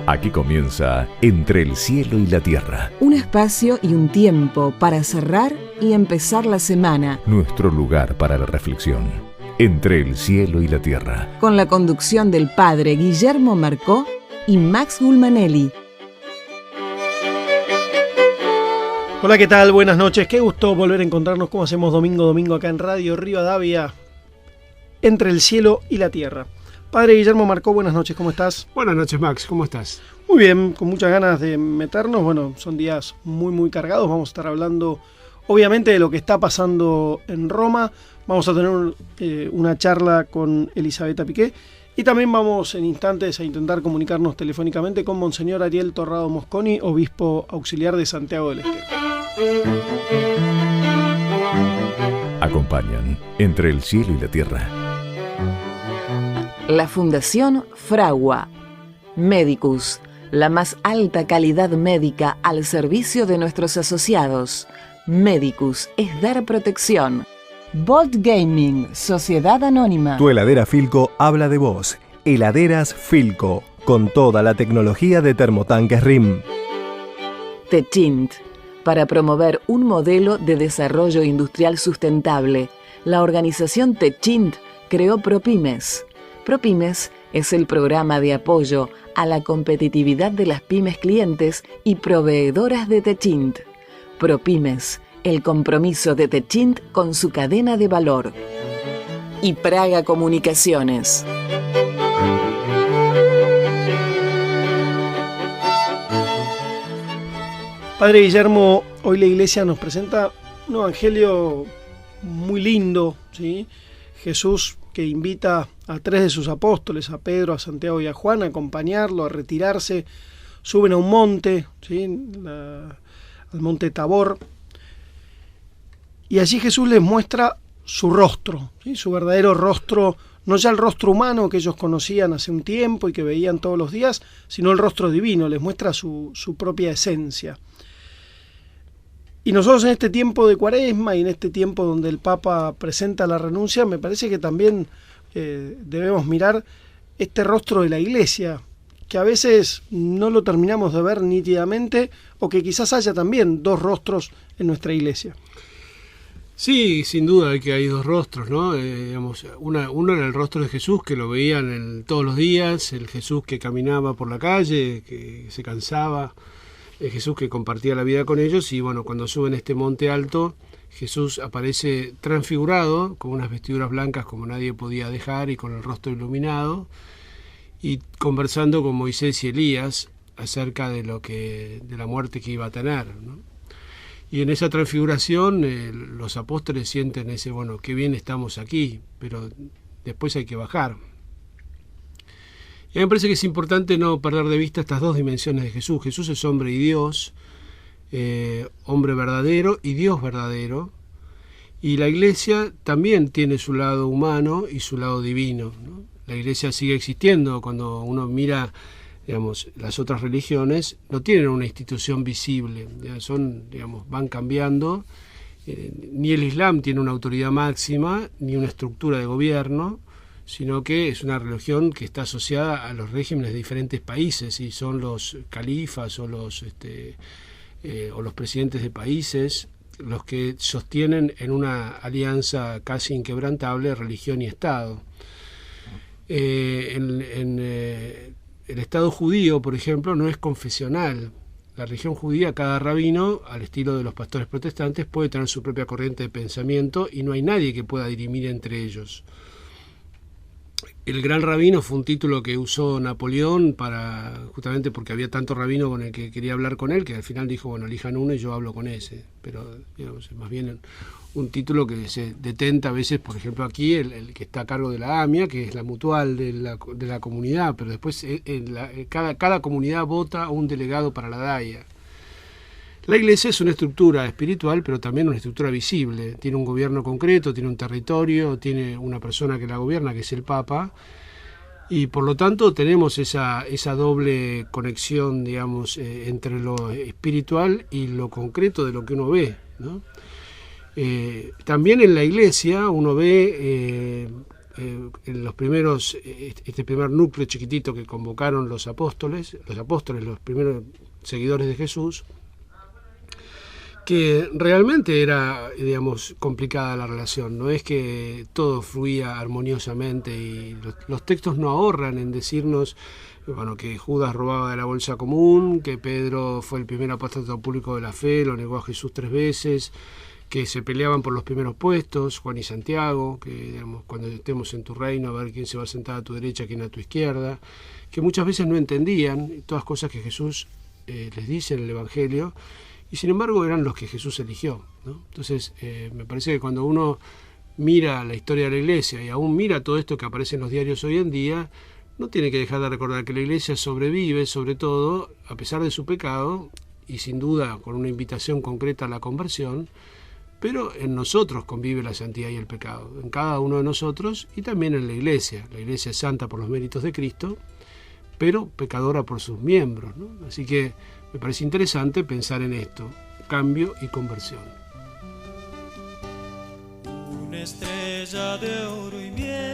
Aquí comienza Entre el cielo y la tierra. Un espacio y un tiempo para cerrar y empezar la semana. Nuestro lugar para la reflexión. Entre el cielo y la tierra. Con la conducción del padre Guillermo Marcó y Max Gulmanelli. Hola, ¿qué tal? Buenas noches. Qué gusto volver a encontrarnos como hacemos domingo a domingo acá en Radio Rivadavia. Entre el cielo y la tierra. Padre Guillermo Marcó, buenas noches, ¿cómo estás? Buenas noches, Max, ¿cómo estás? Muy bien, con muchas ganas de meternos. Bueno, son días muy cargados. Vamos a estar hablando, obviamente, de lo que está pasando en Roma. Vamos a tener una charla con Elisabetta Piqué. Y también vamos en instantes a intentar comunicarnos telefónicamente con Monseñor Ariel Torrado Mosconi, obispo auxiliar de Santiago del Estero. Acompañan Entre el cielo y la tierra. La Fundación Fragua. Medicus, la más alta calidad médica al servicio de nuestros asociados. Medicus es dar protección. Bolt Gaming, Sociedad Anónima. Tu heladera Filco habla de vos. Heladeras Filco, con toda la tecnología de termotanques RIM. Techint, para promover un modelo de desarrollo industrial sustentable. La organización Techint creó ProPymes. ProPymes es el programa de apoyo a la competitividad de las pymes clientes y proveedoras de Techint. ProPymes, el compromiso de Techint con su cadena de valor. Y Praga Comunicaciones. Padre Guillermo, hoy la Iglesia nos presenta un evangelio muy lindo, ¿sí? Jesús que invita a 3 de sus apóstoles, a Pedro, a Santiago y a Juan, a acompañarlo, a retirarse. Suben a un monte, ¿sí? Al monte Tabor. Y allí Jesús les muestra su rostro, ¿sí? Su verdadero rostro, no ya el rostro humano que ellos conocían hace un tiempo y que veían todos los días, sino el rostro divino, les muestra su propia esencia. Y nosotros en este tiempo de Cuaresma y en este tiempo donde el Papa presenta la renuncia, me parece que también debemos mirar este rostro de la Iglesia, que a veces no lo terminamos de ver nítidamente, o que quizás haya también 2 rostros en nuestra Iglesia. Sí, sin duda que hay 2 rostros, ¿no? Uno era el rostro de Jesús, que lo veían todos los días, el Jesús que caminaba por la calle, que se cansaba, el Jesús que compartía la vida con ellos. Y bueno, cuando suben este monte alto, Jesús aparece transfigurado, con unas vestiduras blancas como nadie podía dejar y con el rostro iluminado, y conversando con Moisés y Elías acerca de la muerte que iba a tener, ¿no? Y en esa transfiguración los apóstoles sienten ese, bueno, qué bien estamos aquí, pero después hay que bajar. Y a mí me parece que es importante no perder de vista estas 2 dimensiones de Jesús. Jesús es hombre y Dios, hombre verdadero y Dios verdadero. Y la Iglesia también tiene su lado humano y su lado divino, ¿no? La Iglesia sigue existiendo. Cuando uno mira, digamos, las otras religiones, no tienen una institución visible, van cambiando. Ni el Islam tiene una autoridad máxima, ni una estructura de gobierno, sino que es una religión que está asociada a los regímenes de diferentes países, y son los califas o los presidentes de países los que sostienen en una alianza casi inquebrantable religión y Estado. El Estado judío, por ejemplo, no es confesional. La religión judía, cada rabino, al estilo de los pastores protestantes, puede tener su propia corriente de pensamiento y no hay nadie que pueda dirimir entre ellos. El gran rabino fue un título que usó Napoleón justamente porque había tanto rabino con el que quería hablar con él, que al final dijo, bueno, elijan uno y yo hablo con ese. Pero, digamos, más bien un título que se detenta a veces, por ejemplo, aquí el que está a cargo de la AMIA, que es la mutual de la comunidad, pero después cada comunidad vota un delegado para la DAIA. La Iglesia es una estructura espiritual, pero también una estructura visible. Tiene un gobierno concreto, tiene un territorio, tiene una persona que la gobierna, que es el Papa, y por lo tanto tenemos esa doble conexión, digamos, entre lo espiritual y lo concreto de lo que uno ve, ¿no? También en la Iglesia uno ve en los primeros, este primer núcleo chiquitito que convocaron los apóstoles, los primeros seguidores de Jesús, que realmente era, digamos, complicada la relación. No es que todo fluía armoniosamente, y los textos no ahorran en decirnos, bueno, que Judas robaba de la bolsa común, que Pedro fue el primer apóstol público de la fe, lo negó a Jesús 3 veces, que se peleaban por los primeros puestos, Juan y Santiago, que, digamos, cuando estemos en tu reino, a ver quién se va a sentar a tu derecha, quién a tu izquierda, que muchas veces no entendían todas cosas que Jesús les dice en el Evangelio, y sin embargo eran los que Jesús eligió, ¿no? Entonces, me parece que cuando uno mira la historia de la Iglesia y aún mira todo esto que aparece en los diarios hoy en día, no tiene que dejar de recordar que la Iglesia sobrevive, sobre todo, a pesar de su pecado, y sin duda con una invitación concreta a la conversión, pero en nosotros convive la santidad y el pecado, en cada uno de nosotros y también en la Iglesia. La Iglesia es santa por los méritos de Cristo, pero pecadora por sus miembros, ¿no? Así que me parece interesante pensar en esto, cambio y conversión. Una estrella de oro y miel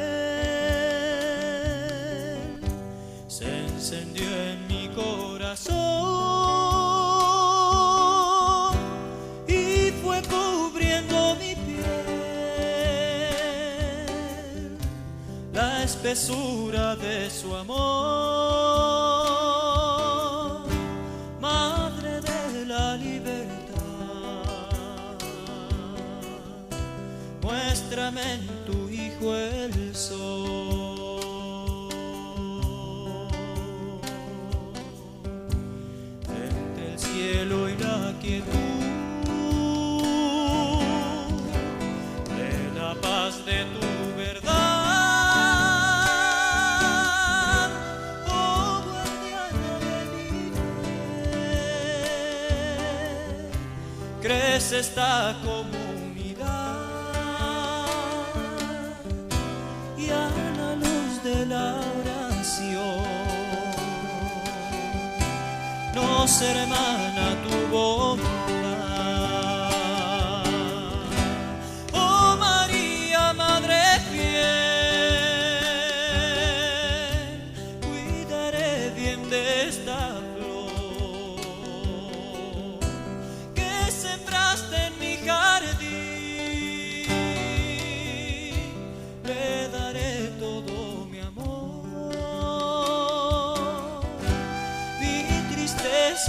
se encendió en mi corazón y fue cubriendo mi piel la espesura de su amor, Madre de la libertad. Muéstrame en tu Hijo el sol. Entre el cielo y la quietud de la paz de tu verdad, oh guardiana de mi fe, crece esta comunidad. La oración nos hermana tu bondad, oh María, Madre fiel, cuidaré bien de esta flor que sembraste en mi jardín, le daré todo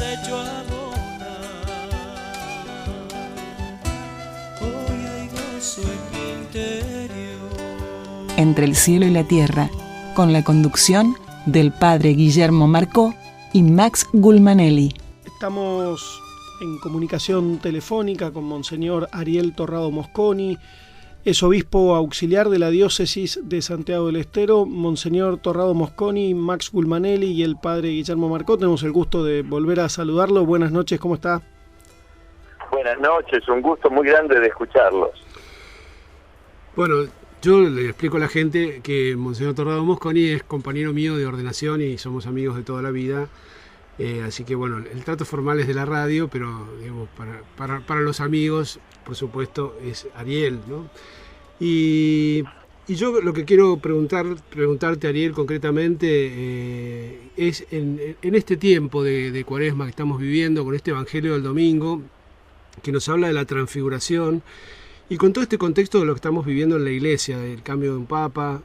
hecho abonar. Hoy hay gozo en mi interior. Entre el cielo y la tierra, con la conducción del padre Guillermo Marcó y Max Gulmanelli. Estamos en comunicación telefónica con Monseñor Ariel Torrado Mosconi, es obispo auxiliar de la diócesis de Santiago del Estero. Monseñor Torrado Mosconi, Max Gulmanelli y el padre Guillermo Marcó, tenemos el gusto de volver a saludarlo. Buenas noches, ¿cómo está? Buenas noches, un gusto muy grande de escucharlos. Bueno, yo le explico a la gente que Monseñor Torrado Mosconi es compañero mío de ordenación y somos amigos de toda la vida. Así que bueno, el trato formal es de la radio, pero digamos, para los amigos, por supuesto, es Ariel, ¿no? Y yo lo que quiero preguntarte, Ariel, concretamente, es en este tiempo de Cuaresma que estamos viviendo, con este Evangelio del domingo, que nos habla de la transfiguración, y con todo este contexto de lo que estamos viviendo en la Iglesia, del cambio de un Papa,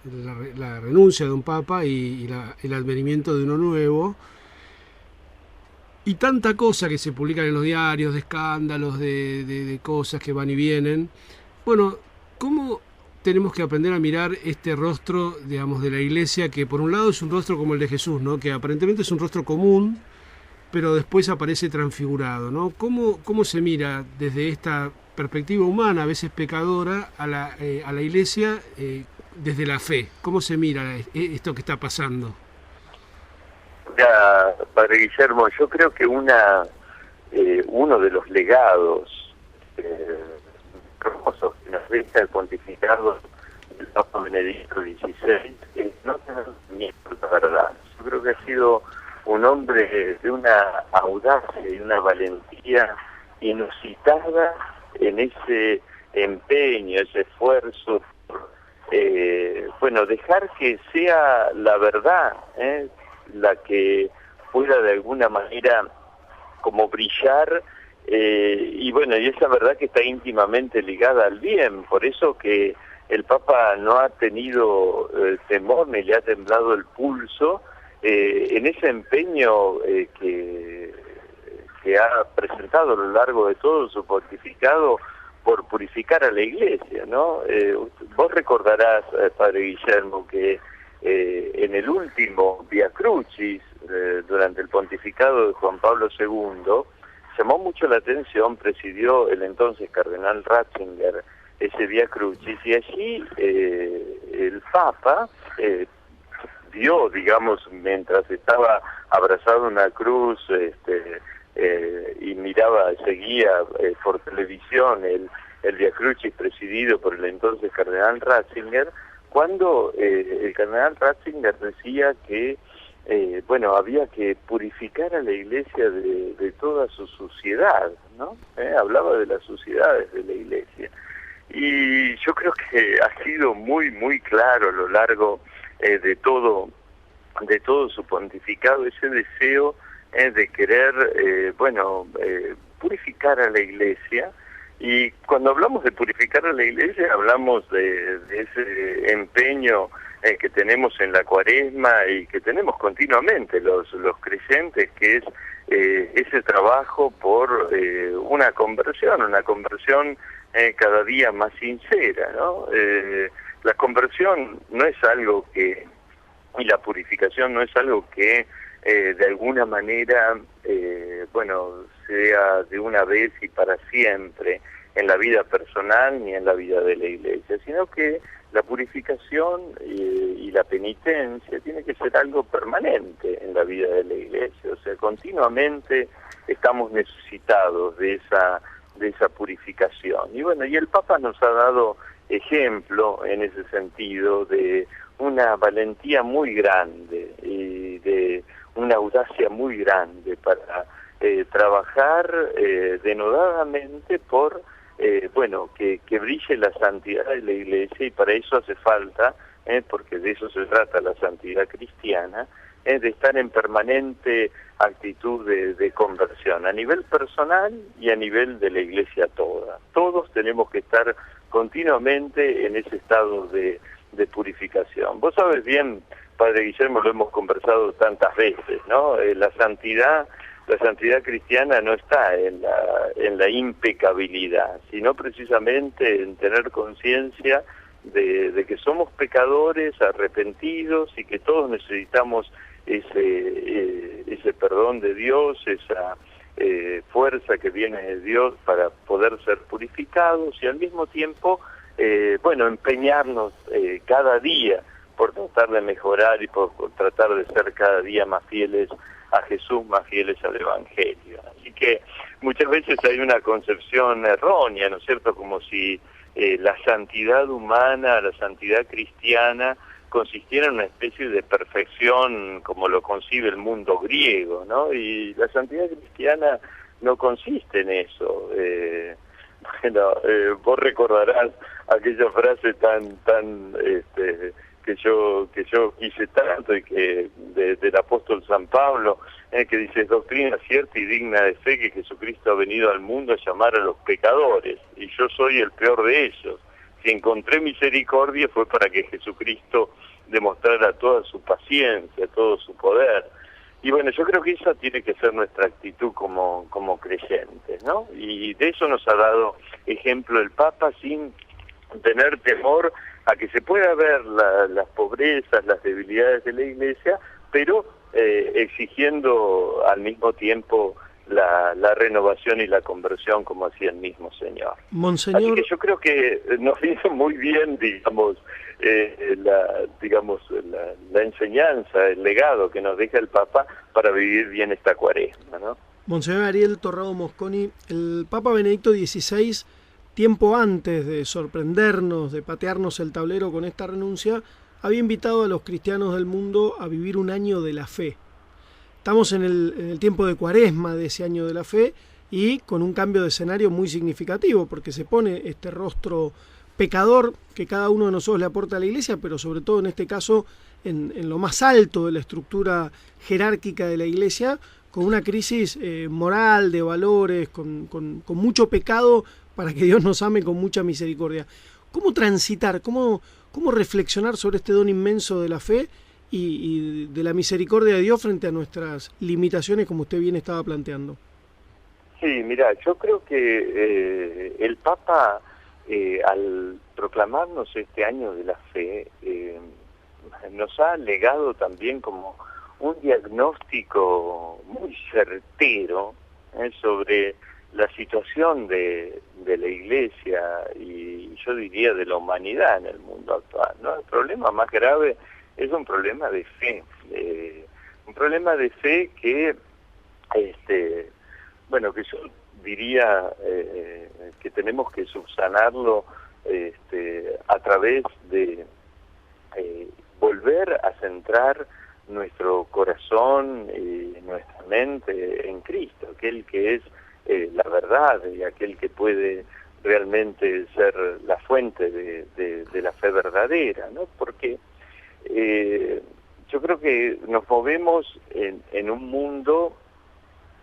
la renuncia de un Papa y el advenimiento de uno nuevo, y tanta cosa que se publican en los diarios, de escándalos, de cosas que van y vienen. Bueno, ¿cómo tenemos que aprender a mirar este rostro, digamos, de la Iglesia, que por un lado es un rostro como el de Jesús, ¿no? Que aparentemente es un rostro común, pero después aparece transfigurado, ¿no? ¿Cómo se mira desde esta perspectiva humana, a veces pecadora, a la Iglesia desde la fe? ¿Cómo se mira esto que está pasando? Mira, padre Guillermo, yo creo que uno de los legados hermosos que nos deja el pontificado del Papa Benedicto XVI es no tener miedo a la verdad. Yo creo que ha sido un hombre de una audacia y una valentía inusitada en ese empeño, ese esfuerzo por bueno, dejar que sea la verdad la que pueda de alguna manera como brillar, y bueno, y esa verdad que está íntimamente ligada al bien. Por eso que el Papa no ha tenido temor ni le ha temblado el pulso en ese empeño que ha presentado a lo largo de todo su pontificado por purificar a la Iglesia, ¿no? Vos recordarás, Padre Guillermo, que en el último Via Crucis, durante el pontificado de Juan Pablo II, llamó mucho la atención, presidió el entonces cardenal Ratzinger ese Via Crucis, y allí el Papa vio, digamos, mientras estaba abrazado a una cruz, y miraba, seguía por televisión el Via Crucis presidido por el entonces cardenal Ratzinger, cuando el cardenal Ratzinger decía que bueno, había que purificar a la Iglesia de toda su suciedad, ¿no? Hablaba de las suciedades de la Iglesia. Y yo creo que ha sido muy, muy claro a lo largo de todo su pontificado ese deseo de querer, bueno, purificar a la Iglesia. Y cuando hablamos de purificar a la Iglesia, hablamos de ese empeño que tenemos en la Cuaresma y que tenemos continuamente los creyentes, que es ese trabajo por una conversión cada día más sincera, ¿no? La conversión no es algo que, y la purificación no es algo que de alguna manera, bueno, sea de una vez y para siempre en la vida personal ni en la vida de la Iglesia, sino que la purificación y la penitencia tiene que ser algo permanente en la vida de la Iglesia. O sea, continuamente estamos necesitados de esa purificación. Y bueno, y el Papa nos ha dado ejemplo en ese sentido de una valentía muy grande y de una audacia muy grande para trabajar denodadamente por bueno, que brille la santidad de la Iglesia, y para eso hace falta, porque de eso se trata la santidad cristiana, de estar en permanente actitud de conversión, a nivel personal y a nivel de la Iglesia toda. Todos tenemos que estar continuamente en ese estado de purificación. Vos sabés bien, Padre Guillermo, lo hemos conversado tantas veces, ¿no? La santidad cristiana no está en la impecabilidad, sino precisamente en tener conciencia de que somos pecadores arrepentidos y que todos necesitamos ese perdón de Dios, esa fuerza que viene de Dios para poder ser purificados, y al mismo tiempo, bueno, empeñarnos cada día por tratar de mejorar y por tratar de ser cada día más fieles a Jesús, más fieles al Evangelio. Así que muchas veces hay una concepción errónea, ¿no es cierto?, como si la santidad humana, la santidad cristiana, consistiera en una especie de perfección como lo concibe el mundo griego, ¿no? Y la santidad cristiana no consiste en eso. Bueno, vos recordarás aquella frase tan que yo quise tanto, y que del apóstol San Pablo, que dice: es doctrina cierta y digna de fe que Jesucristo ha venido al mundo a llamar a los pecadores, y yo soy el peor de ellos. Si encontré misericordia fue para que Jesucristo demostrara toda su paciencia, todo su poder. Y bueno, yo creo que esa tiene que ser nuestra actitud como creyentes, ¿no? Y de eso nos ha dado ejemplo el Papa, sin tener temor a que se pueda ver las pobrezas, las debilidades de la Iglesia, pero exigiendo al mismo tiempo la renovación y la conversión, como hacía el mismo Señor. Monseñor... Así que yo creo que nos hizo muy bien, digamos, la enseñanza, el legado que nos deja el Papa para vivir bien esta Cuaresma, ¿no? Monseñor Ariel Torrado Mosconi, el Papa Benedicto XVI, tiempo antes de sorprendernos, de patearnos el tablero con esta renuncia, había invitado a los cristianos del mundo a vivir un año de la fe. Estamos en el tiempo de Cuaresma de ese año de la fe, y con un cambio de escenario muy significativo, porque se pone este rostro pecador que cada uno de nosotros le aporta a la Iglesia, pero sobre todo en este caso en lo más alto de la estructura jerárquica de la Iglesia, con una crisis moral, de valores, con mucho pecado para que Dios nos ame con mucha misericordia. ¿Cómo transitar, cómo reflexionar sobre este don inmenso de la fe y de la misericordia de Dios frente a nuestras limitaciones, como usted bien estaba planteando? Sí, mira, yo creo que el Papa, al proclamarnos este año de la fe, nos ha legado también como un diagnóstico muy certero sobre la situación de la Iglesia y yo diría de la humanidad en el mundo actual, ¿no? El problema más grave es un problema de fe, que, bueno, que yo diría que tenemos que subsanarlo a través de volver a centrar nuestro corazón y nuestra mente en Cristo, aquel que es la verdad y aquel que puede realmente ser la fuente de la fe verdadera, ¿no? Porque yo creo que nos movemos en un mundo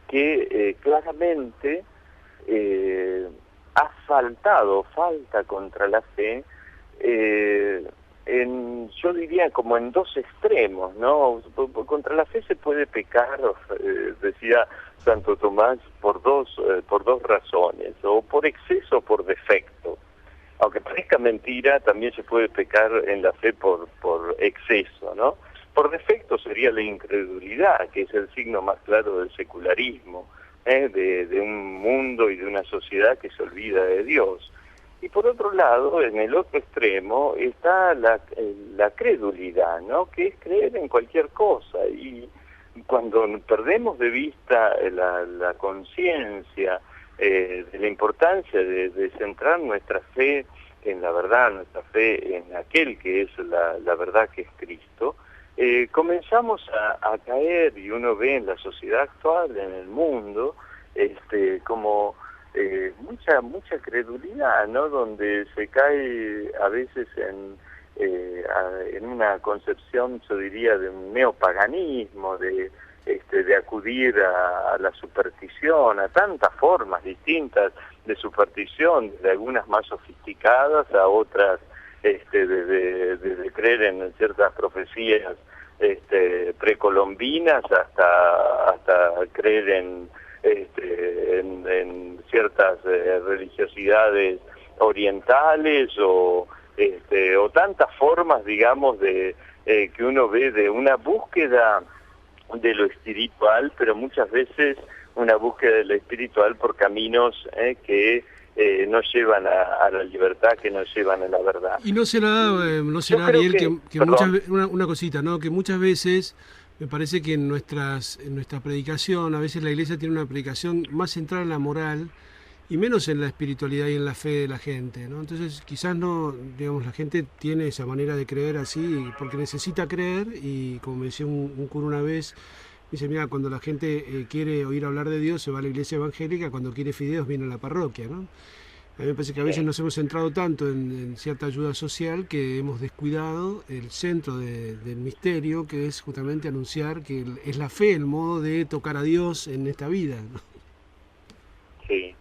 que claramente falta contra la fe, yo diría como en dos extremos, ¿no? Contra la fe se puede pecar, decía Santo Tomás, por dos razones, o por exceso o por defecto. Aunque parezca mentira, también se puede pecar en la fe por exceso, ¿no? Por defecto sería la incredulidad, que es el signo más claro del secularismo, de un mundo y de una sociedad que se olvida de Dios. Y por otro lado, en el otro extremo, está la credulidad, ¿no? Que es creer en cualquier cosa. Y cuando perdemos de vista la conciencia de la importancia de centrar nuestra fe en la verdad, nuestra fe en aquel que es la verdad que es Cristo, comenzamos a caer, y uno ve en la sociedad actual, en el mundo, como mucha credulidad, ¿no? Donde se cae a veces en una concepción, yo diría, de un neopaganismo, de acudir a la superstición, a tantas formas distintas de superstición, de algunas más sofisticadas a otras desde creer en ciertas profecías precolombinas hasta creer en ciertas religiosidades orientales o tantas formas, digamos, de que uno ve de una búsqueda de lo espiritual, pero muchas veces una búsqueda de lo espiritual por caminos que nos llevan a la libertad, que nos llevan a la verdad. Y no será Ariel, que una cosita, ¿no? Que muchas veces me parece que en nuestra predicación, a veces la Iglesia tiene una predicación más centrada en la moral y menos en la espiritualidad y en la fe de la gente, ¿no? Entonces quizás no, digamos, la gente tiene esa manera de creer así porque necesita creer, y como me decía un cura una vez, dice, mira, cuando la gente quiere oír hablar de Dios se va a la iglesia evangélica, cuando quiere fideos viene a la parroquia, ¿no? A mí me parece que a veces nos hemos centrado tanto en cierta ayuda social que hemos descuidado el centro del misterio, que es justamente anunciar que es la fe el modo de tocar a Dios en esta vida, ¿no? Sí.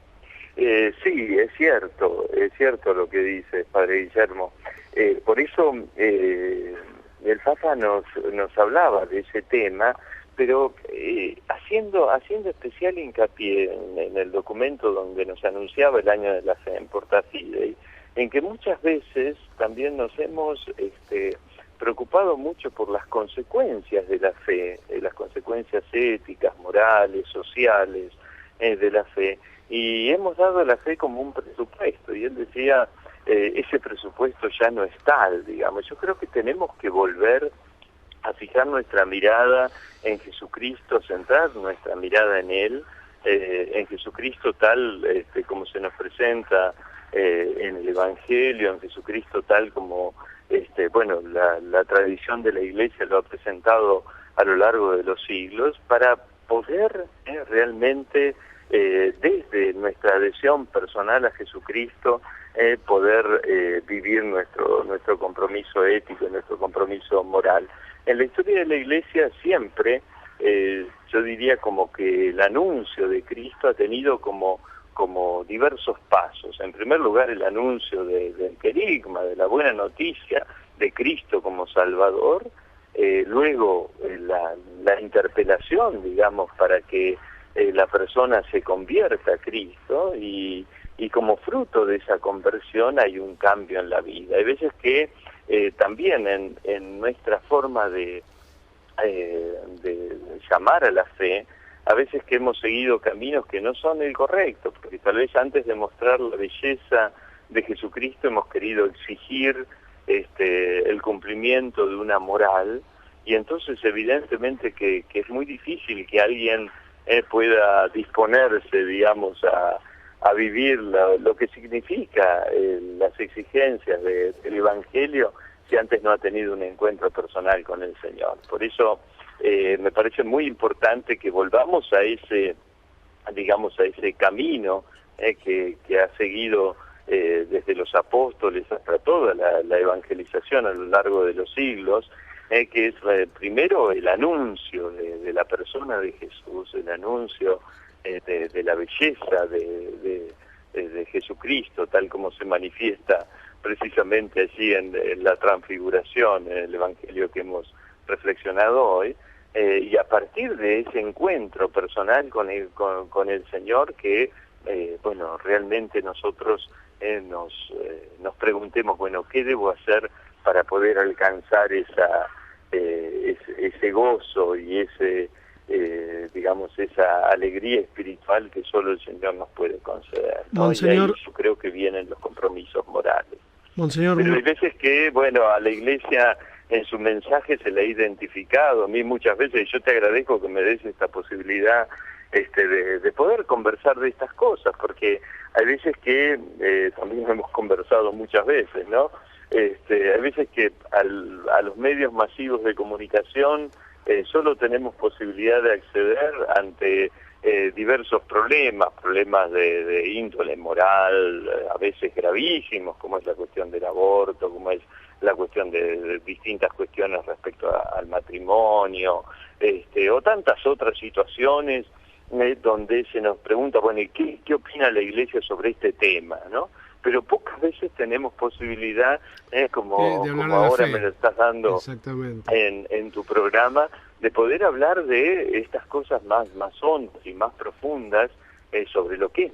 Sí, es cierto lo que dice Padre Guillermo. Por eso el Papa nos hablaba de ese tema, pero haciendo especial hincapié en el documento donde nos anunciaba el año de la fe en Porta Fidei, en que muchas veces también nos hemos preocupado mucho por las consecuencias de la fe, las consecuencias éticas, morales, sociales de la fe, y hemos dado a la fe como un presupuesto, y él decía, ese presupuesto ya no es tal, digamos. Yo creo que tenemos que volver a fijar nuestra mirada en Jesucristo, centrar nuestra mirada en Él, en Jesucristo tal como se nos presenta en el Evangelio, en Jesucristo tal como la tradición de la Iglesia lo ha presentado a lo largo de los siglos, para poder realmente desde nuestra adhesión personal a Jesucristo poder vivir nuestro compromiso ético, nuestro compromiso moral. En la historia de la Iglesia siempre, yo diría como que el anuncio de Cristo ha tenido como diversos pasos. En primer lugar, el anuncio del querigma, de la buena noticia de Cristo como Salvador, luego la interpelación, digamos, para que la persona se convierta a Cristo y como fruto de esa conversión hay un cambio en la vida. Hay veces que también en nuestra forma de llamar a la fe, a veces que hemos seguido caminos que no son el correcto, porque tal vez antes de mostrar la belleza de Jesucristo hemos querido exigir el cumplimiento de una moral, y entonces evidentemente que es muy difícil que alguien pueda disponerse, digamos, a vivir lo que significa las exigencias del Evangelio si antes no ha tenido un encuentro personal con el Señor. Por eso me parece muy importante que volvamos a ese camino que ha seguido desde los apóstoles hasta toda la evangelización a lo largo de los siglos, que es primero el anuncio de la persona de Jesús, el anuncio de la belleza de Jesucristo, tal como se manifiesta precisamente allí en la transfiguración, en el Evangelio que hemos reflexionado hoy, y a partir de ese encuentro personal con el Señor que, realmente nosotros nos preguntemos, ¿qué debo hacer para poder alcanzar ese gozo y esa alegría espiritual que solo el Señor nos puede conceder, ¿no? Monseñor, y ahí yo creo que vienen los compromisos morales. Monseñor, pero hay veces que, a la Iglesia en su mensaje se le ha identificado. A mí muchas veces, yo te agradezco que me des esta posibilidad de poder conversar de estas cosas, porque hay veces que, también hemos conversado muchas veces, ¿no? Hay veces que a los medios masivos de comunicación solo tenemos posibilidad de acceder ante diversos problemas de índole moral, a veces gravísimos, como es la cuestión del aborto, como es la cuestión de distintas cuestiones respecto al matrimonio, o tantas otras situaciones donde se nos pregunta, ¿qué opina la Iglesia sobre este tema, no? Pero pocas veces tenemos posibilidad, como ahora me lo estás dando en tu programa, de poder hablar de estas cosas más hondas y más profundas sobre lo que es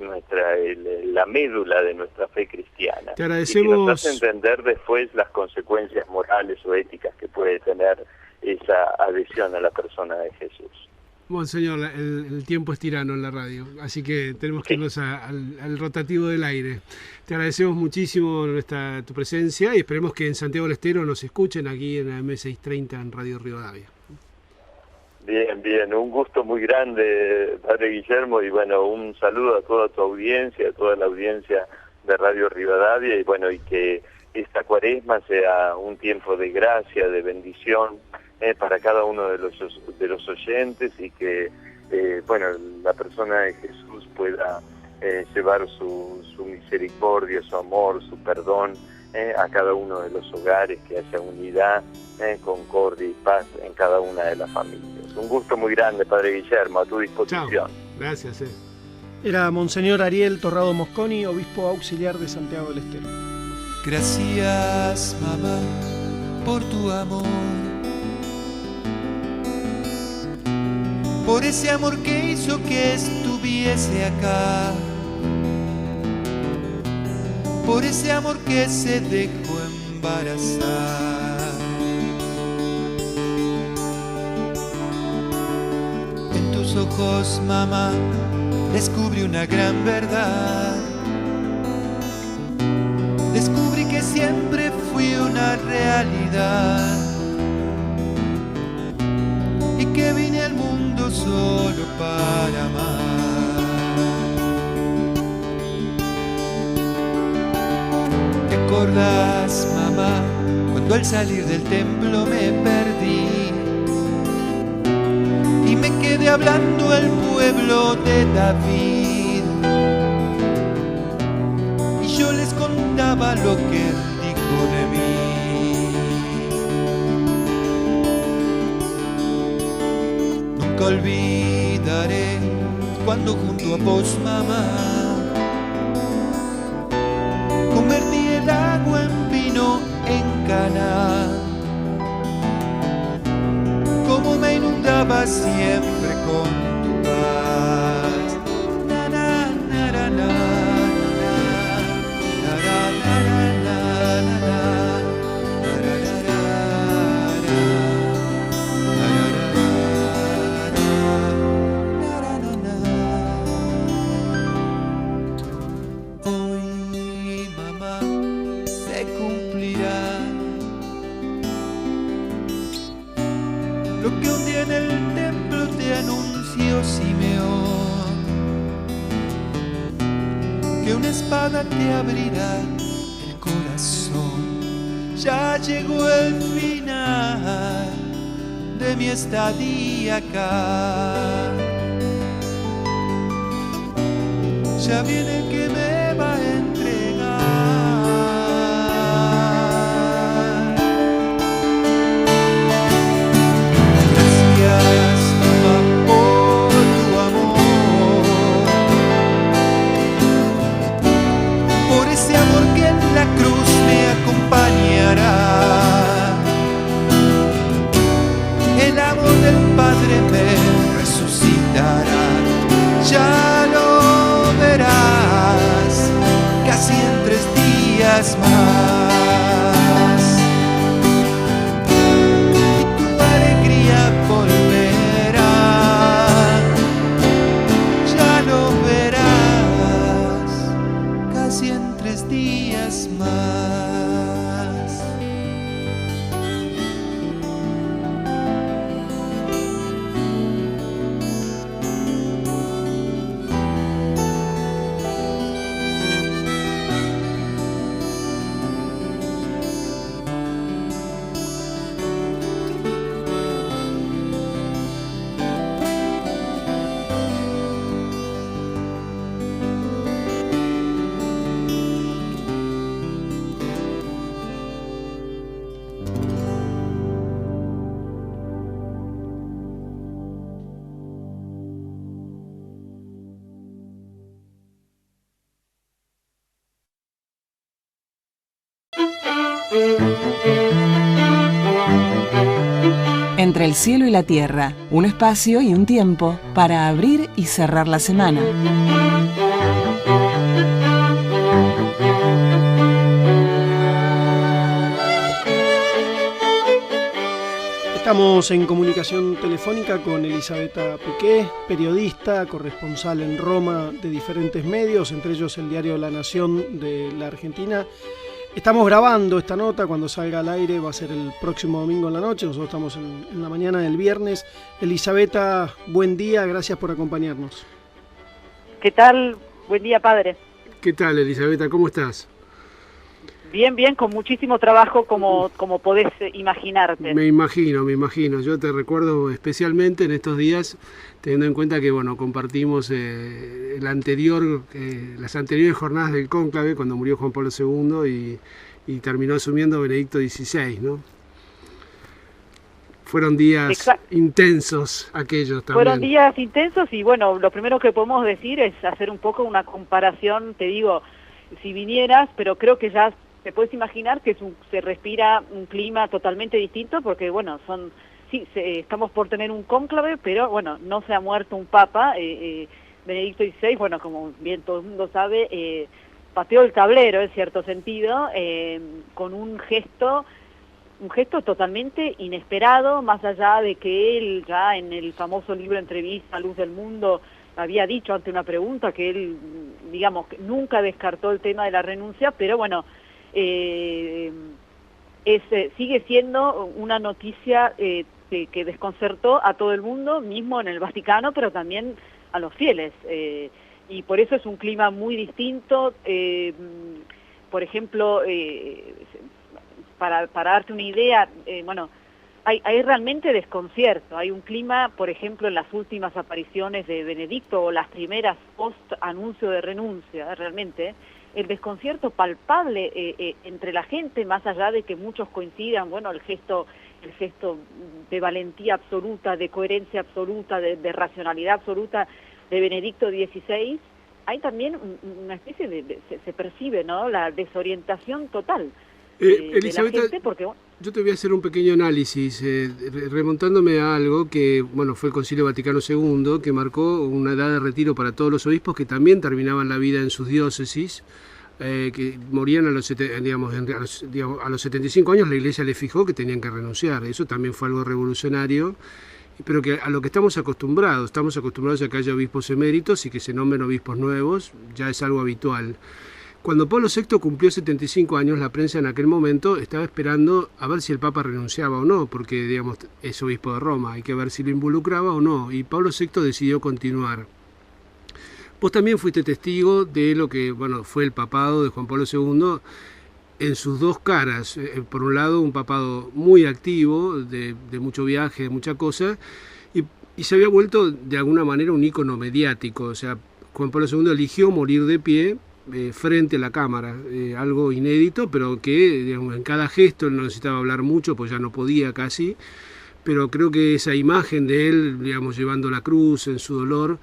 la médula de nuestra fe cristiana. Te agradecemos. Y que nos hace entender después las consecuencias morales o éticas que puede tener esa adhesión a la persona de Jesús. Monseñor, el tiempo es tirano en la radio, así que tenemos que irnos al rotativo del aire. Te agradecemos muchísimo tu presencia y esperemos que en Santiago del Estero nos escuchen aquí en la M630 en Radio Rivadavia. Bien, un gusto muy grande, Padre Guillermo, y un saludo a toda tu audiencia, a toda la audiencia de Radio Rivadavia, y que esta Cuaresma sea un tiempo de gracia, de bendición, para cada uno de los oyentes, y que la persona de Jesús pueda llevar su misericordia, su amor, su perdón a cada uno de los hogares, que haya unidad, concordia y paz en cada una de las familias. Un gusto muy grande, Padre Guillermo, a tu disposición. Chao. Gracias. Era Monseñor Ariel Torrado Mosconi, obispo auxiliar de Santiago del Estero. Gracias, mamá, por tu amor, por ese amor que hizo que estuviese acá, por ese amor que se dejó embarazar. En tus ojos, mamá, descubrí una gran verdad. Descubrí que siempre fui una realidad y que vine al mundo solo para amar. ¿Te acordás, mamá, cuando al salir del templo me perdí y me quedé hablando al pueblo de David? Y yo les conté recordaba lo que él dijo de mí. Nunca olvidaré cuando junto a vos, mamá, convertí el agua en vino en Caná. Como me inundaba siempre con tu paz. Na, na, na, na, na, hoy, mamá, se cumplirá lo que un día en el templo te anunció Simeón, que una espada te abrirá el corazón. Ya llegó el final de mi estadía acá. Ya viene el que me va a entregar. Gracias, mamá, por tu amor, por ese amor que en la cruz me acompañará. El amor del Padre me resucitará. Ya lo verás, casi en 3 días más. Y tu alegría volverá. Ya lo verás, casi en 3 días más. Entre el cielo y la tierra, un espacio y un tiempo para abrir y cerrar la semana. Estamos en comunicación telefónica con Elisabetta Piqué, periodista, corresponsal en Roma de diferentes medios, entre ellos el diario La Nación de la Argentina. Estamos grabando esta nota, cuando salga al aire va a ser el próximo domingo en la noche, nosotros estamos en la mañana del viernes. Elisabetta, buen día, gracias por acompañarnos. ¿Qué tal? Buen día, padre. ¿Qué tal, Elisabetta? ¿Cómo estás? Bien, bien, con muchísimo trabajo como podés imaginarte. Me imagino. Yo te recuerdo especialmente en estos días, teniendo en cuenta que bueno, compartimos las anteriores jornadas del cónclave cuando murió Juan Pablo II y terminó asumiendo Benedicto XVI, ¿no? Fueron días intensos aquellos también. Fueron días intensos y bueno, lo primero que podemos decir es hacer un poco una comparación, te digo, si vinieras, pero creo que ya te puedes imaginar que se respira un clima totalmente distinto porque bueno, estamos por tener un cónclave, pero bueno, no se ha muerto un papa, Benedicto XVI, bueno, como bien todo el mundo sabe, pateó el tablero en cierto sentido, con un gesto totalmente inesperado, más allá de que él ya en el famoso libro Entrevista a Luz del Mundo había dicho ante una pregunta que él, digamos, nunca descartó el tema de la renuncia, pero bueno, sigue siendo una noticia que desconcertó a todo el mundo, mismo en el Vaticano, pero también a los fieles, y por eso es un clima muy distinto. Por ejemplo, para darte una idea, bueno, hay realmente desconcierto, hay un clima, por ejemplo, en las últimas apariciones de Benedicto o las primeras post-anuncio de renuncia, realmente, el desconcierto palpable entre la gente, más allá de que muchos coincidan, bueno, el gesto de valentía absoluta, de coherencia absoluta, de racionalidad absoluta de Benedicto XVI, hay también una especie se percibe, ¿no?, la desorientación total de la gente, porque yo te voy a hacer un pequeño análisis, remontándome a algo que, bueno, fue el Concilio Vaticano II, que marcó una edad de retiro para todos los obispos que también terminaban la vida en sus diócesis, que morían a los 75 años. La Iglesia les fijó que tenían que renunciar. Eso también fue algo revolucionario, pero que a lo que estamos acostumbrados a que haya obispos eméritos y que se nombren obispos nuevos, ya es algo habitual. Cuando Pablo VI cumplió 75 años, la prensa en aquel momento estaba esperando a ver si el Papa renunciaba o no, porque, digamos, es obispo de Roma, hay que ver si lo involucraba o no, y Pablo VI decidió continuar. Vos también fuiste testigo de lo que, bueno, fue el papado de Juan Pablo II en sus dos caras. Por un lado, un papado muy activo, de mucho viaje, de mucha cosa, y se había vuelto de alguna manera un ícono mediático. O sea, Juan Pablo II eligió morir de pie frente a la cámara, algo inédito, pero que, digamos, en cada gesto él no necesitaba hablar mucho, pues ya no podía casi, pero creo que esa imagen de él, digamos, llevando la cruz en su dolor,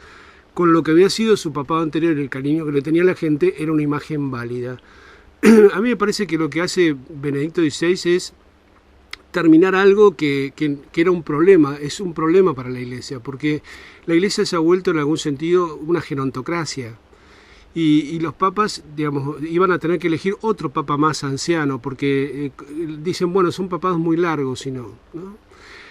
con lo que había sido su papado anterior, el cariño que le tenía a la gente, era una imagen válida. A mí me parece que lo que hace Benedicto XVI es terminar algo que era un problema, es un problema para la Iglesia, porque la Iglesia se ha vuelto en algún sentido una gerontocracia. Y los papas, digamos, iban a tener que elegir otro papa más anciano, porque dicen, bueno, son papados muy largos, si no, ¿no?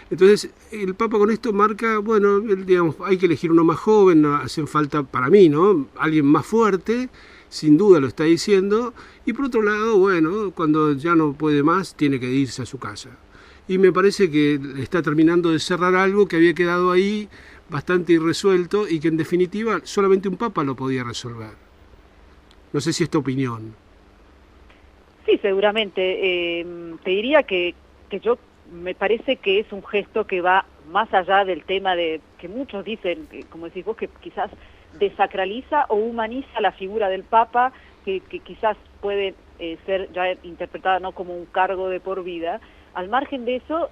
Entonces, el Papa con esto marca, bueno, digamos, hay que elegir uno más joven, no hacen falta, para mí, ¿no?, alguien más fuerte, sin duda lo está diciendo, y por otro lado, bueno, cuando ya no puede más, tiene que irse a su casa. Y me parece que está terminando de cerrar algo que había quedado ahí bastante irresuelto y que en definitiva solamente un Papa lo podía resolver. No sé si es tu opinión. Sí, seguramente. Te diría que yo me parece que es un gesto que va más allá del tema de que muchos dicen, como decís vos, que quizás desacraliza o humaniza la figura del Papa, que quizás puede ser ya interpretada no como un cargo de por vida. Al margen de eso,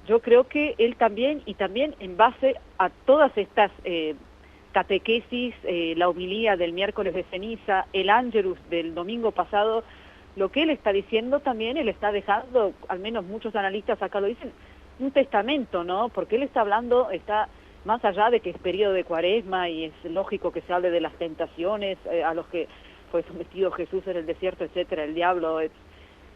yo creo que él también, y también en base a todas estas catequesis, la homilía del miércoles de ceniza, el ángelus del domingo pasado, lo que él está diciendo también, él está dejando, al menos muchos analistas acá lo dicen, un testamento, ¿no? Porque él está hablando, está más allá de que es periodo de Cuaresma y es lógico que se hable de las tentaciones a los que fue sometido Jesús en el desierto, etcétera, el diablo,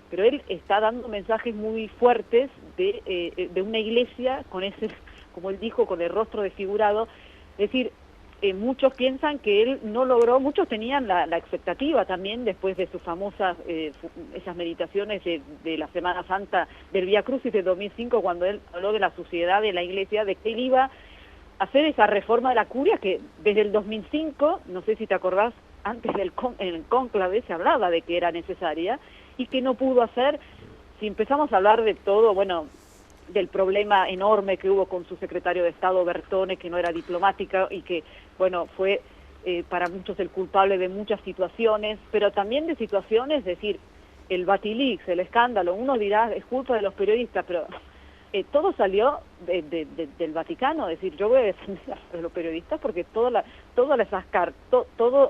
pero él está dando mensajes muy fuertes de una iglesia con ese, como él dijo, con el rostro desfigurado. Es decir, muchos piensan que él no logró, muchos tenían la expectativa también después de sus famosas, esas meditaciones de la Semana Santa del Vía Crucis de 2005, cuando él habló de la suciedad de la iglesia, de que él iba a hacer esa reforma de la curia que desde el 2005, no sé si te acordás, antes en el cónclave se hablaba de que era necesaria y que no pudo hacer. Si empezamos a hablar de todo, bueno, del problema enorme que hubo con su secretario de Estado Bertone, que no era diplomática y que, bueno, fue para muchos el culpable de muchas situaciones, pero también de situaciones, es decir, el Batilix, el escándalo, uno dirá, es culpa de los periodistas, pero todo salió del Vaticano. Es decir, yo voy a defender a los periodistas porque toda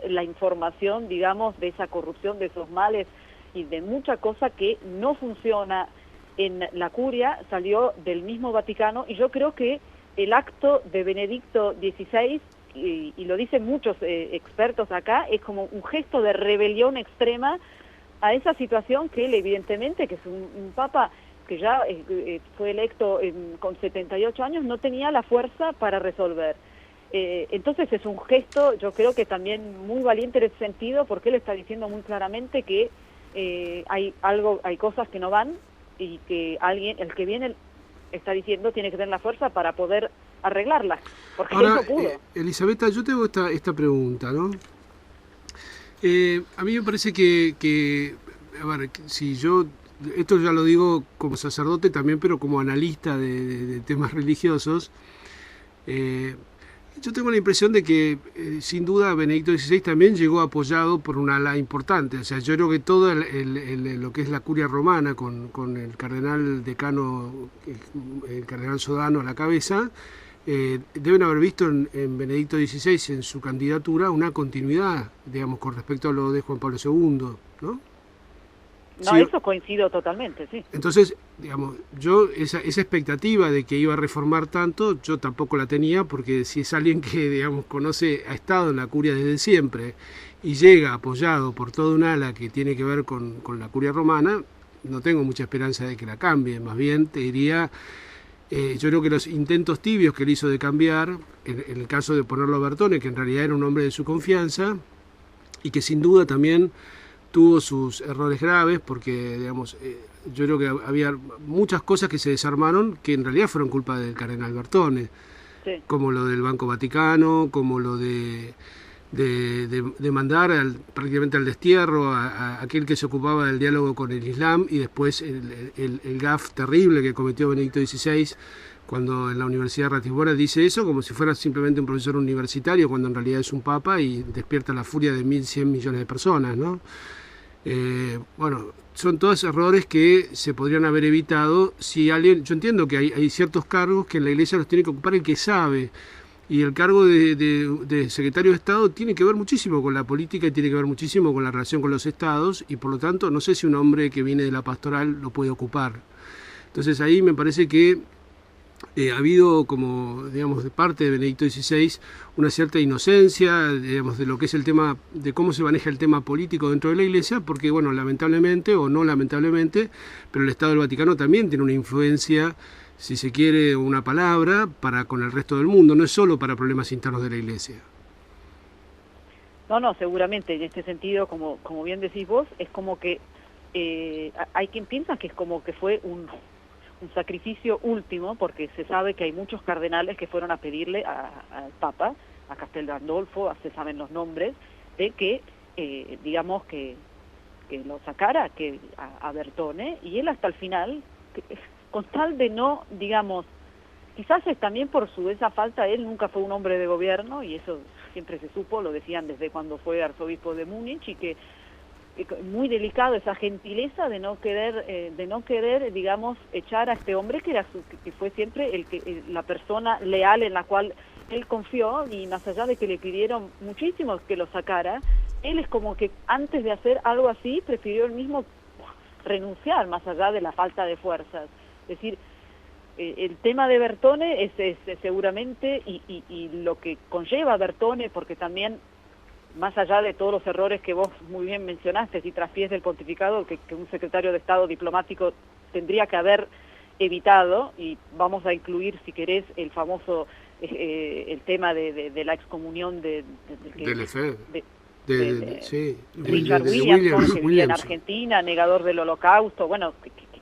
la información, digamos, de esa corrupción, de esos males y de mucha cosa que no funciona en la curia salió del mismo Vaticano, y yo creo que el acto de Benedicto XVI, y lo dicen muchos expertos acá, es como un gesto de rebelión extrema a esa situación que él evidentemente, que es un papa que ya fue electo con 78 años, no tenía la fuerza para resolver. Entonces es un gesto, yo creo que también muy valiente en ese sentido, porque él está diciendo muy claramente que hay cosas que no van, y que el que viene está diciendo tiene que tener la fuerza para poder arreglarlas, porque ahora, él no pudo. Elisabetta, yo tengo esta pregunta, ¿no? A mí me parece que a ver, si yo, esto ya lo digo como sacerdote también, pero como analista de temas religiosos, Yo tengo la impresión de que, sin duda, Benedicto XVI también llegó apoyado por un ala importante. O sea, yo creo que todo lo que es la curia romana, con el cardenal decano, el cardenal Sodano a la cabeza, deben haber visto en Benedicto XVI, en su candidatura, una continuidad, digamos, con respecto a lo de Juan Pablo II, ¿no? No, Sí. eso coincido totalmente, sí. Entonces, digamos, yo esa expectativa de que iba a reformar tanto, yo tampoco la tenía, porque si es alguien que, digamos, ha estado en la curia desde siempre y llega apoyado por toda un ala que tiene que ver con la curia romana, no tengo mucha esperanza de que la cambie. Más bien, te diría, yo creo que los intentos tibios que él hizo de cambiar, en el caso de ponerlo a Bertone, que en realidad era un hombre de su confianza, y que sin duda también tuvo sus errores graves, porque, digamos, yo creo que había muchas cosas que se desarmaron que en realidad fueron culpa del cardenal Bertone, Sí. como lo del Banco Vaticano, como lo de mandar prácticamente al destierro a aquel que se ocupaba del diálogo con el Islam, y después el gaf terrible que cometió Benedicto XVI cuando en la Universidad de Ratisbona dice eso como si fuera simplemente un profesor universitario, cuando en realidad es un papa y despierta la furia de 1.100 millones de personas, ¿no? Bueno, son todos errores que se podrían haber evitado si alguien... Yo entiendo que hay ciertos cargos que en la Iglesia los tiene que ocupar el que sabe, y el cargo de secretario de Estado tiene que ver muchísimo con la política y tiene que ver muchísimo con la relación con los estados, y por lo tanto no sé si un hombre que viene de la pastoral lo puede ocupar. Entonces ahí me parece que ha habido, como, digamos, de parte de Benedicto XVI, una cierta inocencia, digamos, de lo que es el tema, de cómo se maneja el tema político dentro de la Iglesia, porque, bueno, lamentablemente o no lamentablemente, pero el Estado del Vaticano también tiene una influencia, si se quiere, una palabra para con el resto del mundo, no es solo para problemas internos de la Iglesia. No, seguramente, en este sentido, como bien decís vos, es como que hay quien piensa que es como que fue un sacrificio último, porque se sabe que hay muchos cardenales que fueron a pedirle al Papa, a Castel Gandolfo, se saben los nombres, de que, digamos, que lo sacara a Bertone, y él hasta el final, con tal de no, digamos, quizás es también por esa falta, él nunca fue un hombre de gobierno, y eso siempre se supo, lo decían desde cuando fue arzobispo de Múnich, y que muy delicado esa gentileza de no querer, digamos, echar a este hombre que fue siempre la persona leal en la cual él confió, y más allá de que le pidieron muchísimo que lo sacara, él es como que antes de hacer algo así prefirió él mismo renunciar, más allá de la falta de fuerzas. Es decir, el tema de Bertone es seguramente, y lo que conlleva Bertone, porque también, más allá de todos los errores que vos muy bien mencionaste y traspiés del pontificado, que un secretario de Estado diplomático tendría que haber evitado, y vamos a incluir, si querés, el famoso el tema de la excomunión del Richard Williamson, que vivía en Argentina, negador del Holocausto, bueno,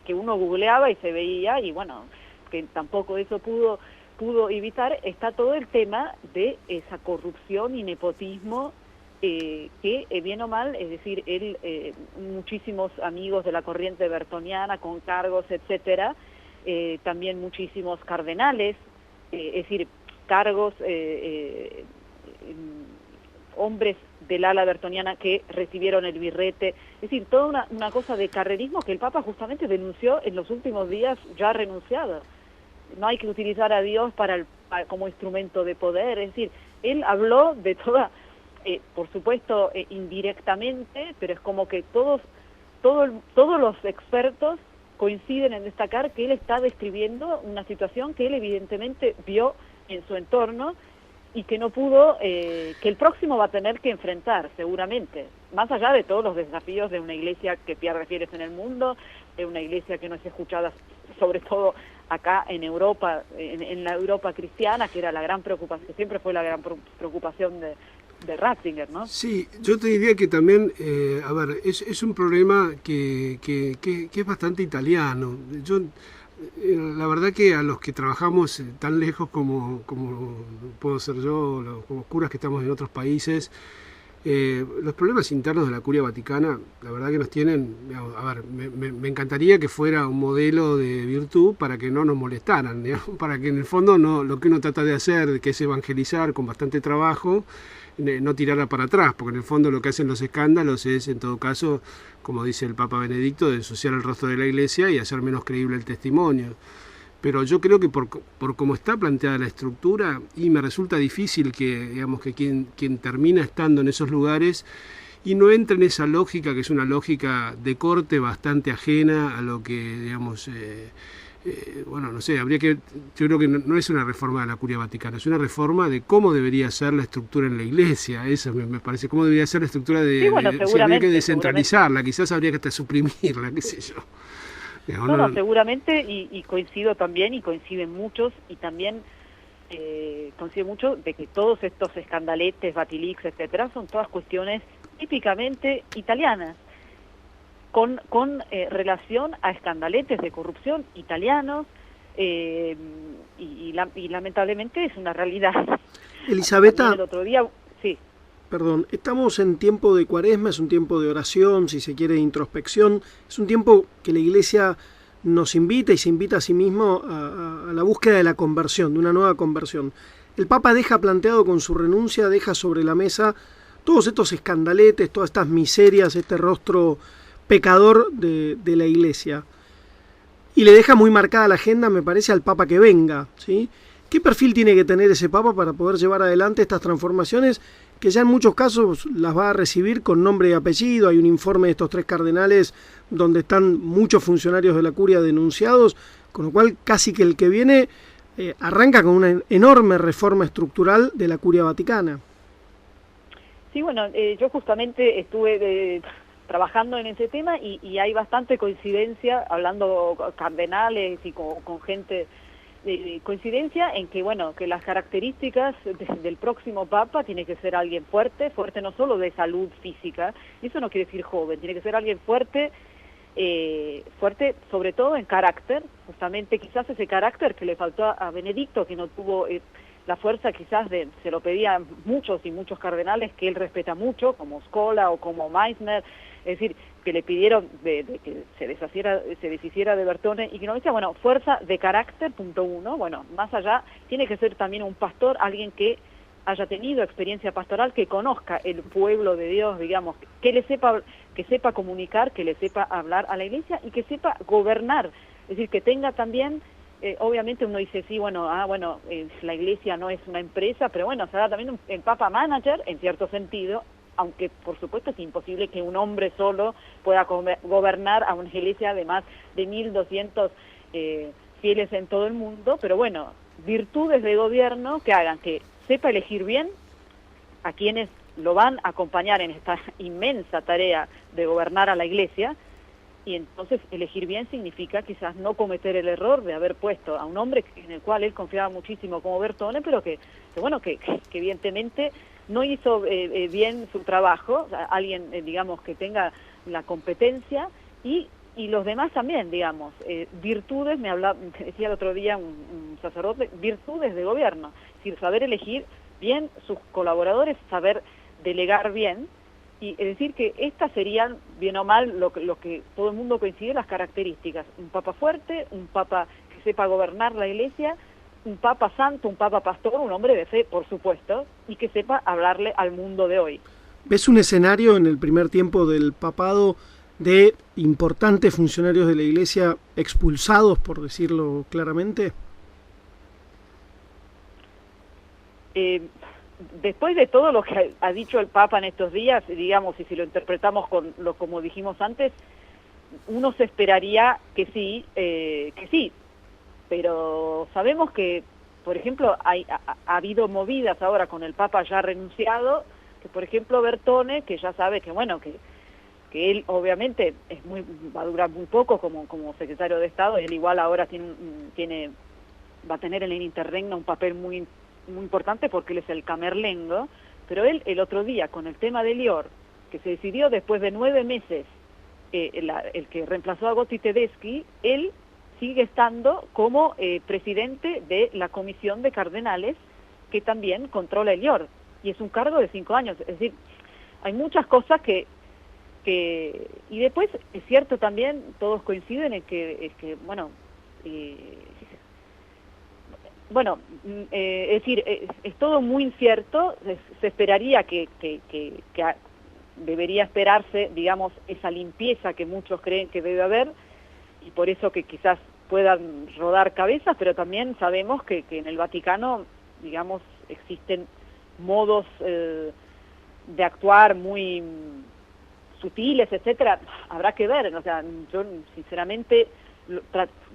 que uno googleaba y se veía, y bueno, que tampoco eso pudo evitar. Está todo el tema de esa corrupción y nepotismo, que bien o mal, es decir, él, muchísimos amigos de la corriente bertoniana con cargos, etcétera, también muchísimos cardenales, es decir, cargos, hombres del ala bertoniana que recibieron el birrete, es decir, toda una cosa de carrerismo que el Papa justamente denunció en los últimos días, ya renunciado. No hay que utilizar a Dios como instrumento de poder, es decir, él habló de toda, por supuesto, indirectamente, pero es como que todos los expertos coinciden en destacar que él está describiendo una situación que él evidentemente vio en su entorno y que no pudo, que el próximo va a tener que enfrentar seguramente, más allá de todos los desafíos de una iglesia que pierde fieles en el mundo, de una iglesia que no es escuchada, sobre todo acá en Europa, en la Europa cristiana, que era la gran preocupación, siempre fue la gran preocupación de Ratzinger, ¿no? Sí, yo te diría que también, a ver, es un problema que es bastante italiano. Yo, la verdad que a los que trabajamos tan lejos como puedo ser yo, como curas que estamos en otros países, Los problemas internos de la Curia Vaticana, la verdad que nos tienen, digamos, a ver, me encantaría que fuera un modelo de virtud para que no nos molestaran, digamos, para que en el fondo no, lo que uno trata de hacer, que es evangelizar con bastante trabajo, no tirara para atrás, porque en el fondo lo que hacen los escándalos es, en todo caso, como dice el Papa Benedicto, de ensuciar el rostro de la Iglesia y hacer menos creíble el testimonio. Pero yo creo que por cómo está planteada la estructura, y me resulta difícil que, digamos, que quien termina estando en esos lugares y no entra en esa lógica, que es una lógica de corte bastante ajena a lo que, digamos, bueno, no sé, yo creo que no es una reforma de la Curia Vaticana, es una reforma de cómo debería ser la estructura en la Iglesia. Eso me parece, cómo debería ser la estructura sí, bueno, si habría que descentralizarla, quizás habría que hasta suprimirla, qué sé yo. No, seguramente, y coincido también, y coinciden muchos, y también coincide mucho de que todos estos escandaletes, Batilix, etcétera, son todas cuestiones típicamente italianas, con relación a escandaletes de corrupción italianos, y lamentablemente es una realidad. Elisabetta, el otro día, sí. Perdón, estamos en tiempo de Cuaresma, es un tiempo de oración, si se quiere, de introspección, es un tiempo que la Iglesia nos invita y se invita a sí mismo a la búsqueda de la conversión, de una nueva conversión. El Papa deja planteado con su renuncia, deja sobre la mesa todos estos escandaletes, todas estas miserias, este rostro pecador de la Iglesia. Y le deja muy marcada la agenda, me parece, al Papa que venga, ¿sí? ¿Qué perfil tiene que tener ese Papa para poder llevar adelante estas transformaciones que ya en muchos casos las va a recibir con nombre y apellido? Hay un informe de estos 3 cardenales donde están muchos funcionarios de la Curia denunciados, con lo cual casi que el que viene arranca con una enorme reforma estructural de la Curia Vaticana. Sí, bueno, yo justamente estuve trabajando en ese tema y hay bastante coincidencia, hablando cardenales y con gente, coincidencia en que, bueno, que las características del próximo Papa tiene que ser alguien fuerte no solo de salud física, y eso no quiere decir joven, tiene que ser alguien fuerte sobre todo en carácter, justamente quizás ese carácter que le faltó a Benedicto, que no tuvo la fuerza quizás se lo pedían muchos y muchos cardenales que él respeta mucho, como Scola o como Meissner, es decir, que le pidieron de que se deshiciera de Bertone, y que no decía, bueno, fuerza de carácter, punto 1, bueno, más allá, tiene que ser también un pastor, alguien que haya tenido experiencia pastoral, que conozca el pueblo de Dios, digamos, que sepa comunicar, que le sepa hablar a la Iglesia y que sepa gobernar, es decir, que tenga también, obviamente uno dice, sí, bueno, la Iglesia no es una empresa, pero bueno, será también el Papa Manager, en cierto sentido, aunque por supuesto es imposible que un hombre solo pueda gobernar a una iglesia de más de 1.200 fieles en todo el mundo, pero bueno, virtudes de gobierno que hagan que sepa elegir bien a quienes lo van a acompañar en esta inmensa tarea de gobernar a la Iglesia, y entonces elegir bien significa quizás no cometer el error de haber puesto a un hombre en el cual él confiaba muchísimo como Bertone, pero que evidentemente no hizo bien su trabajo, o sea, alguien, digamos, que tenga la competencia, y los demás también, digamos, virtudes, me decía el otro día un sacerdote, virtudes de gobierno, es decir, saber elegir bien sus colaboradores, saber delegar bien, y es decir que estas serían, bien o mal, lo que todo el mundo coincide, las características: un papa fuerte, un papa que sepa gobernar la Iglesia, un papa santo, un papa pastor, un hombre de fe, por supuesto, y que sepa hablarle al mundo de hoy. ¿Ves un escenario en el primer tiempo del papado de importantes funcionarios de la Iglesia expulsados, por decirlo claramente? Después de todo lo que ha dicho el Papa en estos días, digamos, y si lo interpretamos como dijimos antes, uno se esperaría que sí, pero sabemos que, por ejemplo, ha habido movidas ahora con el Papa ya renunciado, que por ejemplo Bertone, que ya sabe que, bueno, que él obviamente va a durar muy poco como secretario de Estado, y él igual ahora va a tener en el interregno un papel muy importante porque él es el camerlengo, pero él el otro día con el tema de Lior, que se decidió después de 9 meses, el que reemplazó a Gotti Tedeschi, él sigue estando como presidente de la comisión de cardenales que también controla el Lior, y es un cargo de 5 años, es decir, hay muchas cosas que y después es cierto también, todos coinciden en que bueno, es decir, es todo muy incierto. Se esperaría que debería esperarse, digamos, esa limpieza que muchos creen que debe haber, y por eso que quizás puedan rodar cabezas, pero también sabemos que en el Vaticano, digamos, existen modos de actuar muy sutiles, etcétera. Habrá que ver, o sea, yo sinceramente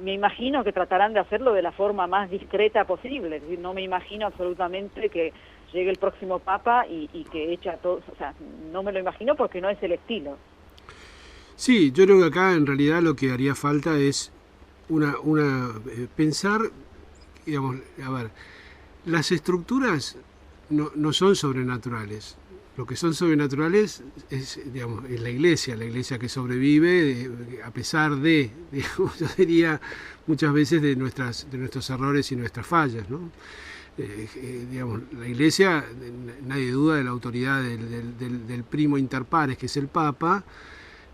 me imagino que tratarán de hacerlo de la forma más discreta posible, es decir, no me imagino absolutamente que llegue el próximo Papa y que echa a todos, o sea, no me lo imagino porque no es el estilo. Sí, yo creo que acá en realidad lo que haría falta es pensar, digamos, a ver, las estructuras no son sobrenaturales. Lo que son sobrenaturales es, digamos, es la iglesia que sobrevive a pesar de, digamos, yo diría muchas veces de nuestros errores y nuestras fallas, ¿no? Digamos, la iglesia, nadie duda de la autoridad del primo inter pares, que es el Papa,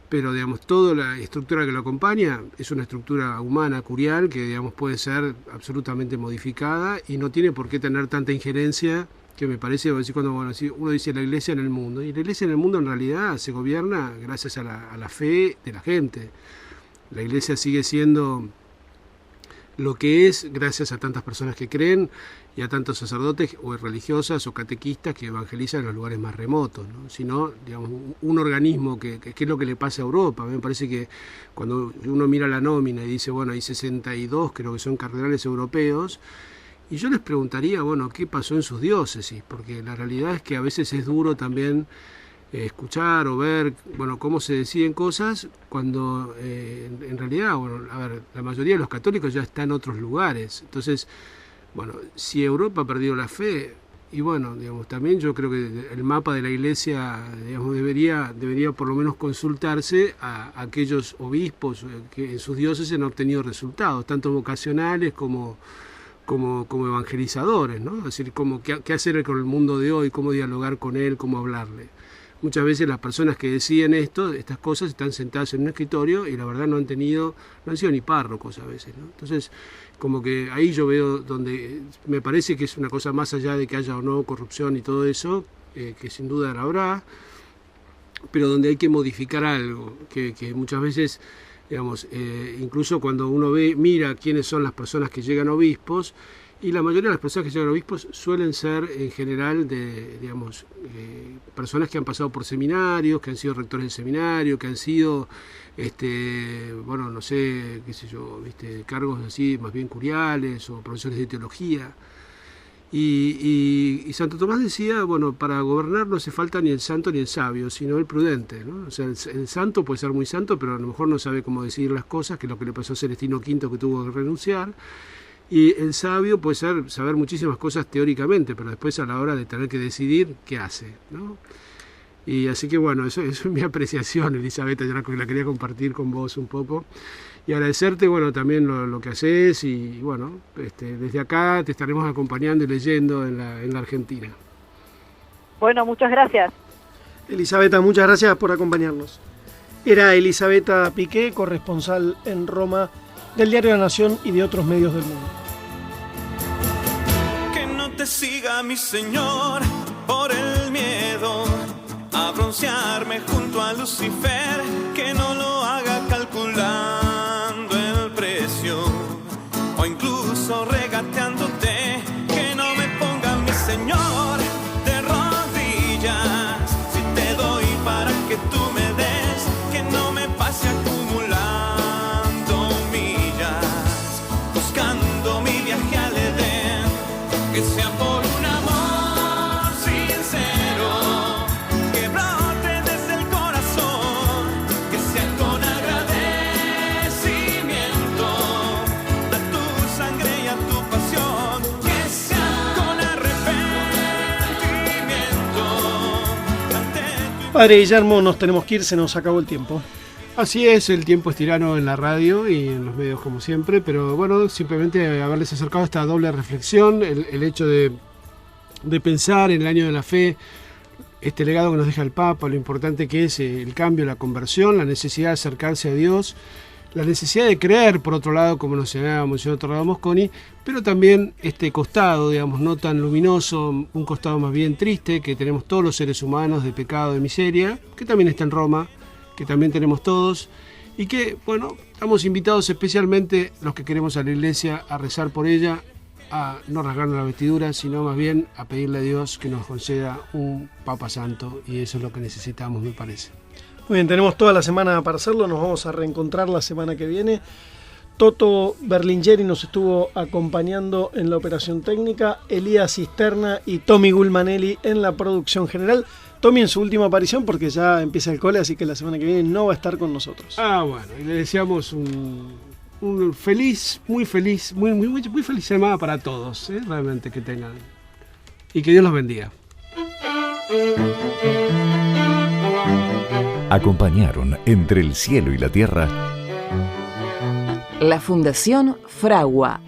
pero digamos toda la estructura que lo acompaña es una estructura humana, curial, que digamos puede ser absolutamente modificada y no tiene por qué tener tanta injerencia, que me parece, cuando uno dice la iglesia en el mundo, y la iglesia en el mundo en realidad se gobierna gracias a la fe de la gente. La iglesia sigue siendo lo que es gracias a tantas personas que creen y a tantos sacerdotes o religiosas o catequistas que evangelizan en los lugares más remotos, ¿no? Sino, digamos, un organismo que es lo que le pasa a Europa. A mí me parece que cuando uno mira la nómina y dice, bueno, hay 62 creo que son cardenales europeos, y yo les preguntaría, bueno, ¿qué pasó en sus diócesis? Porque la realidad es que a veces es duro también escuchar o ver, bueno, cómo se deciden cosas cuando en realidad, bueno, a ver, la mayoría de los católicos ya están en otros lugares. Entonces, bueno, si Europa ha perdido la fe, y bueno, digamos, también yo creo que el mapa de la iglesia, digamos, debería por lo menos consultarse a aquellos obispos que en sus diócesis han obtenido resultados, tanto vocacionales como evangelizadores, ¿no? Es decir, qué hacer con el mundo de hoy, cómo dialogar con él, cómo hablarle. Muchas veces las personas que deciden estas cosas están sentadas en un escritorio y la verdad no han sido ni párrocos a veces, ¿no? Entonces, como que ahí yo veo donde me parece que es una cosa más allá de que haya o no corrupción y todo eso, que sin duda la habrá, pero donde hay que modificar algo, que muchas veces, digamos, incluso cuando uno mira quiénes son las personas que llegan a obispos, y la mayoría de las personas que llegan a obispos suelen ser en general digamos, personas que han pasado por seminarios, que han sido rectores de seminario, que han sido, bueno, no sé, qué sé yo, cargos así más bien curiales o profesores de teología. Y Santo Tomás decía, bueno, para gobernar no hace falta ni el santo ni el sabio, sino el prudente, ¿no? O sea, el santo puede ser muy santo, pero a lo mejor no sabe cómo decidir las cosas, que es lo que le pasó a Celestino V, que tuvo que renunciar. Y el sabio puede saber muchísimas cosas teóricamente, pero después a la hora de tener que decidir, ¿qué hace?, ¿no? Y así que bueno, eso es mi apreciación, Elisabetta, yo la quería compartir con vos un poco. Y agradecerte, bueno, también lo que haces y bueno, desde acá te estaremos acompañando y leyendo en la Argentina. Bueno, muchas gracias. Elisabetta, muchas gracias por acompañarnos. Era Elisabetta Piqué, corresponsal en Roma del Diario La Nación y de otros medios del mundo. Que no te siga mi Señor por el miedo a broncearme junto a Lucifer, que no lo haga calculando el precio o incluso regateándote, que no me ponga mi Señor de rodillas si te doy para que tú me des, que no me pase acumulando millas, buscando mi viaje al Edén, que sea por un amor sincero, que brote desde el corazón, que sea con agradecimiento a tu sangre y a tu pasión, que sea con arrepentimiento ante tu... Padre Guillermo, nos tenemos que ir, se nos acabó el tiempo. Así es, el tiempo es tirano en la radio y en los medios como siempre, pero bueno, simplemente haberles acercado esta doble reflexión, el hecho de pensar en el año de la fe, este legado que nos deja el Papa, lo importante que es el cambio, la conversión, la necesidad de acercarse a Dios, la necesidad de creer, por otro lado, como nos señalaba Monseñor Torrado Mosconi, pero también este costado, digamos, no tan luminoso, un costado más bien triste, que tenemos todos los seres humanos de pecado, de miseria, que también está en Roma, que también tenemos todos, y que, bueno, estamos invitados especialmente los que queremos a la Iglesia a rezar por ella, a no rasgarnos la vestidura, sino más bien a pedirle a Dios que nos conceda un Papa Santo, y eso es lo que necesitamos, me parece. Muy bien, tenemos toda la semana para hacerlo, nos vamos a reencontrar la semana que viene. Toto Berlingeri nos estuvo acompañando en la operación técnica, Elías Cisterna y Tommy Gulmanelli en la producción general. Tommy en su última aparición porque ya empieza el cole, así que la semana que viene no va a estar con nosotros. Bueno, y le deseamos un feliz, muy feliz semana para todos, realmente que tengan. Y que Dios los bendiga. Acompañaron Entre el cielo y la tierra La Fundación Fragua.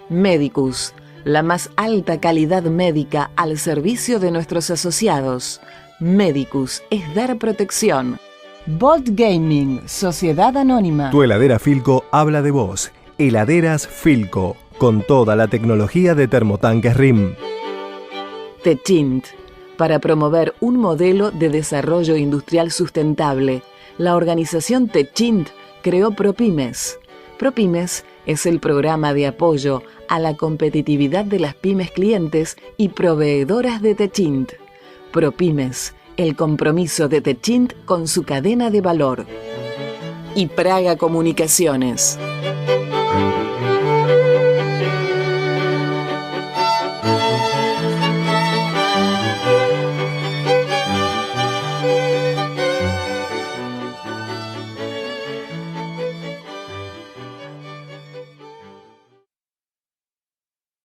Medicus, la más alta calidad médica al servicio de nuestros asociados. Medicus es dar protección. Bolt Gaming, Sociedad Anónima. Tu heladera Filco habla de vos. Heladeras Filco, con toda la tecnología de termotanques RIM. Techint, para promover un modelo de desarrollo industrial sustentable, la organización Techint creó ProPymes. ProPymes es el programa de apoyo a la competitividad de las pymes clientes y proveedoras de Techint. ProPymes, el compromiso de Techint con su cadena de valor. Y Praga Comunicaciones.